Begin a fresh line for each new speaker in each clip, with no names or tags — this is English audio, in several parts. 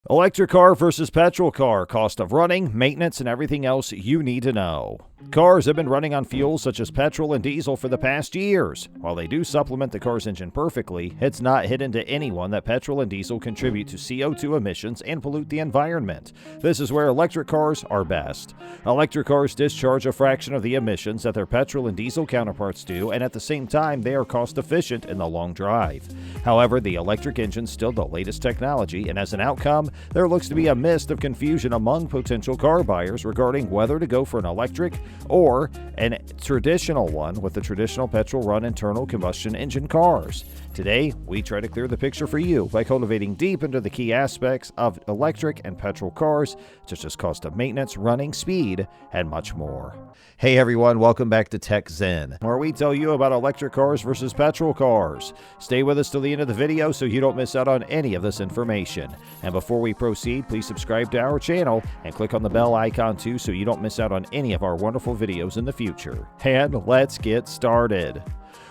Electric car versus petrol car, cost of running, maintenance, and everything else you need to know. Cars have been running on fuels such as petrol and diesel for the past years. While they do supplement the car's engine perfectly, it's not hidden to anyone that petrol and diesel contribute to CO2 emissions and pollute the environment. This is where electric cars are best. Electric cars discharge a fraction of the emissions that their petrol and diesel counterparts do, and at the same time, they are cost efficient in the long drive. However, the electric engine is still the latest technology, and as an outcome, there looks to be a mist of confusion among potential car buyers regarding whether to go for an electric or a traditional one with the traditional petrol-run internal combustion engine cars. Today, we try to clear the picture for you by cultivating deep into the key aspects of electric and petrol cars, such as cost of maintenance, running, speed, and much more. Hey everyone, welcome back to Tech Zen, where we tell you about electric cars versus petrol cars. Stay with us till the end of the video so you don't miss out on any of this information. And before we proceed, please subscribe to our channel and click on the bell icon too so you don't miss out on any of our wonderful videos in the future. And let's get started.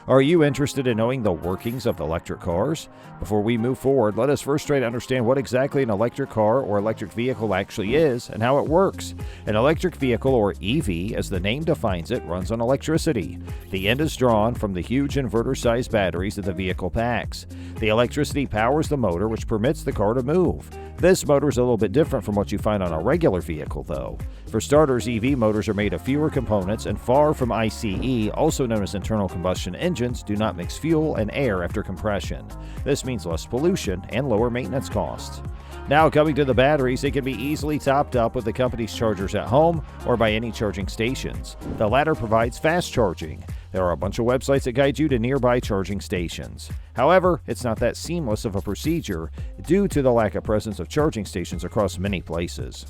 Are you interested in knowing the workings of electric cars? Before we move forward, let us first try to understand what exactly an electric car or electric vehicle actually is and how it works. An electric vehicle, or EV, as the name defines it, runs on electricity. The end is drawn from the huge inverter-sized batteries that the vehicle packs. The electricity powers the motor, which permits the car to move. This motor is a little bit different from what you find on a regular vehicle, though. For starters, EV motors are made of fewer components and far from ICE, also known as internal combustion engines, do not mix fuel and air after compression. This means less pollution and lower maintenance costs. Now, coming to the batteries, they can be easily topped up with the company's chargers at home or by any charging stations. The latter provides fast charging. There are a bunch of websites that guide you to nearby charging stations. However, it's not that seamless of a procedure due to the lack of presence of charging stations across many places.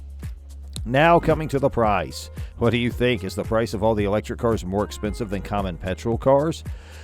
Now coming to the price. What do you think? Is the price of all the electric cars more expensive than common petrol cars?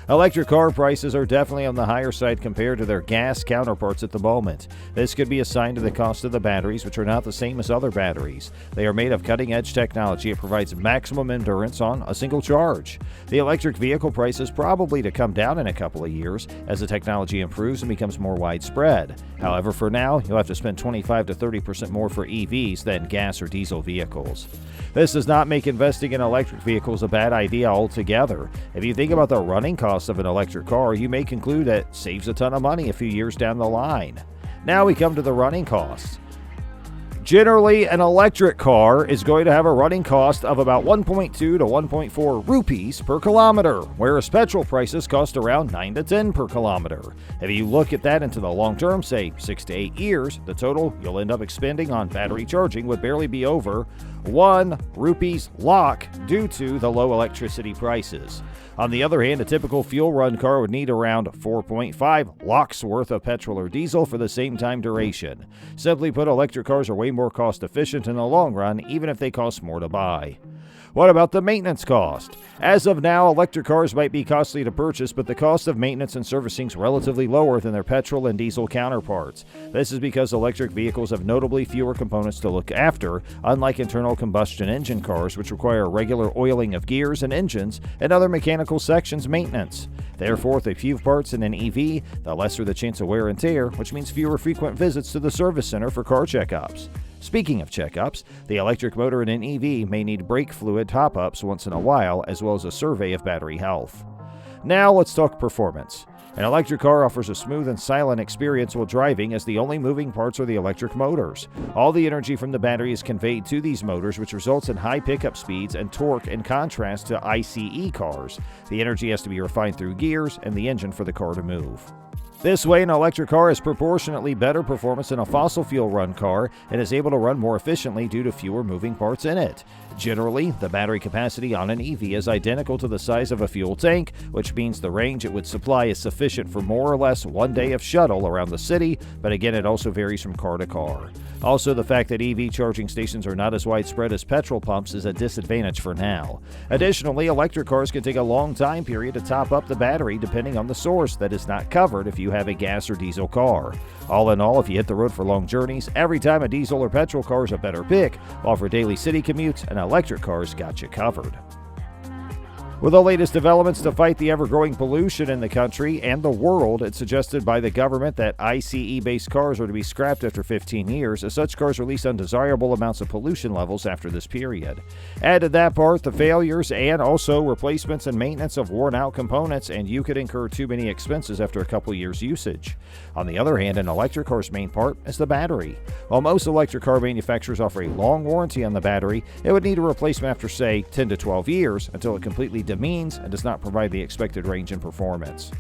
Electric car prices are definitely on the higher side compared to their gas counterparts at the moment. This could be assigned to the cost of the batteries, which are not the same as other batteries. They are made of cutting-edge technology. It provides maximum endurance on a single charge. The electric vehicle price is probably to come down in a couple of years as the technology improves and becomes more widespread. However, for now, you'll have to spend 25 to 30% more for EVs than gas or diesel vehicles. This does not make investing in electric vehicles a bad idea altogether. If you think about the running costs of an electric car, you may conclude that it saves a ton of money a few years down the line. Now we come to the running costs. Generally, an electric car is going to have a running cost of about 1.2 to 1.4 rupees per kilometer, whereas petrol prices cost around 9 to 10 per kilometer. If you look at that into the long term, say 6 to 8 years, the total you'll end up expending on battery charging would barely be over 1 rupees lakh due to the low electricity prices. On the other hand, a typical fuel-run car would need around 4.5 lakhs worth of petrol or diesel for the same time duration. Simply put, electric cars are way more cost-efficient in the long run, even if they cost more to buy. What about the maintenance cost? As of now, electric cars might be costly to purchase, but the cost of maintenance and servicing is relatively lower than their petrol and diesel counterparts. This is because electric vehicles have notably fewer components to look after, unlike internal combustion engine cars, which require regular oiling of gears and engines and other mechanical sections maintenance. Therefore, with a few parts in an EV, the lesser the chance of wear and tear, which means fewer frequent visits to the service center for car checkups. Speaking of checkups, the electric motor in an EV may need brake fluid top-ups once in a while, as well as a survey of battery health. Now let's talk performance. An electric car offers a smooth and silent experience while driving, as the only moving parts are the electric motors. All the energy from the battery is conveyed to these motors, which results in high pickup speeds and torque in contrast to ICE cars. The energy has to be refined through gears and the engine for the car to move. This way, an electric car has proportionately better performance than a fossil fuel run car and is able to run more efficiently due to fewer moving parts in it. Generally, the battery capacity on an EV is identical to the size of a fuel tank, which means the range it would supply is sufficient for more or less one day of shuttle around the city, but again, it also varies from car to car. Also, the fact that EV charging stations are not as widespread as petrol pumps is a disadvantage for now. Additionally, electric cars can take a long time period to top up the battery depending on the source that is not covered if you have a gas or diesel car. All in all, if you hit the road for long journeys, every time a diesel or petrol car is a better pick, while for daily city commutes, an electric car's got you covered. With the latest developments to fight the ever-growing pollution in the country and the world, it's suggested by the government that ICE-based cars are to be scrapped after 15 years, as such cars release undesirable amounts of pollution levels after this period. Add to that part the failures and also replacements and maintenance of worn-out components, and you could incur too many expenses after a couple years' usage. On the other hand, an electric car's main part is the battery. While most electric car manufacturers offer a long warranty on the battery, it would need a replacement after, say, 10 to 12 years until it completely demeans and does not provide the expected range and performance.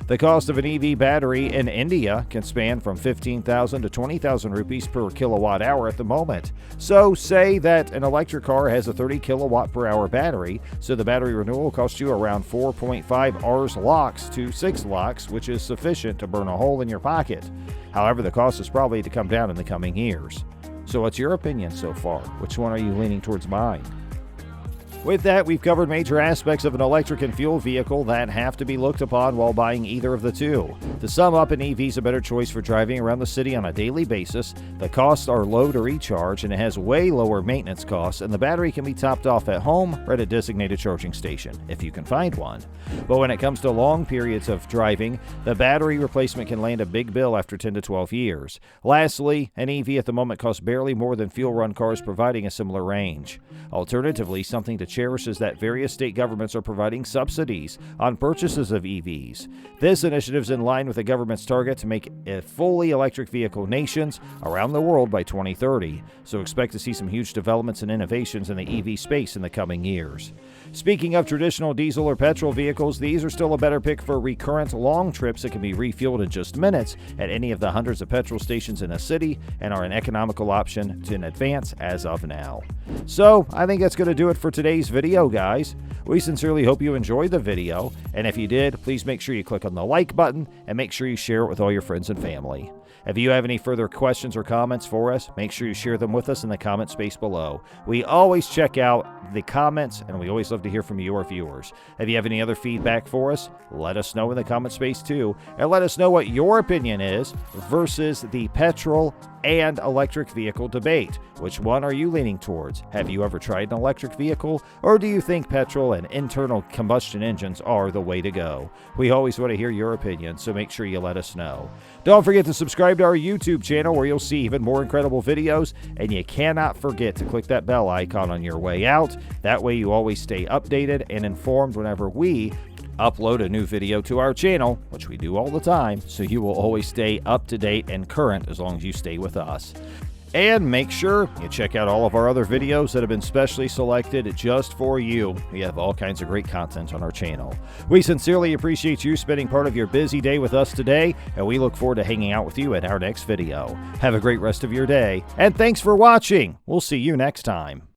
The cost of an EV battery in India can span from 15,000 to 20,000 rupees per kilowatt hour at the moment. So say that an electric car has a 30 kilowatt per hour battery, so the battery renewal costs you around 4.5 Rs lakhs to 6 lakhs, which is sufficient to burn a hole in your pocket. However, the cost is probably to come down in the coming years. So what's your opinion so far? Which one are you leaning towards buying? With that, we've covered major aspects of an electric and fuel vehicle that have to be looked upon while buying either of the two. To sum up, an EV is a better choice for driving around the city on a daily basis. The costs are low to recharge, and it has way lower maintenance costs, and the battery can be topped off at home or at a designated charging station, if you can find one. But when it comes to long periods of driving, the battery replacement can land a big bill after 10 to 12 years. Lastly, an EV at the moment costs barely more than fuel-run cars, providing a similar range. Alternatively, something to cherish is that various state governments are providing subsidies on purchases of EVs. This initiative is in line with the government's target to make fully electric vehicle nations around the world by 2030, so expect to see some huge developments and innovations in the EV space in the coming years. Speaking of traditional diesel or petrol vehicles, these are still a better pick for recurrent long trips that can be refueled in just minutes at any of the hundreds of petrol stations in a city and are an economical option to advance as of now. So, I think that's going to do it for today's video, guys. We sincerely hope you enjoyed the video, and if you did, please make sure you click on the like button and make sure you share it with all your friends and family. If you have any further questions or comments for us, make sure you share them with us in the comment space below. We always check out the comments, and we always love to hear from you, our viewers. If you have any other feedback for us, let us know in the comment space too, and let us know what your opinion is versus the petrol and electric vehicle debate. Which one are you leaning towards? Have you ever tried an electric vehicle, or do you think petrol and internal combustion engines are the way to go? We always want to hear your opinion, so make sure you let us know. Don't forget to subscribe to our YouTube channel, where you'll see even more incredible videos, and you cannot forget to click that bell icon on your way out. That way you always stay updated and informed whenever we upload a new video to our channel, which we do all the time, so you will always stay up to date and current as long as you stay with us. And make sure you check out all of our other videos that have been specially selected just for you. We have all kinds of great content on our channel. We sincerely appreciate you spending part of your busy day with us today, and we look forward to hanging out with you in our next video. Have a great rest of your day, and thanks for watching. We'll see you next time.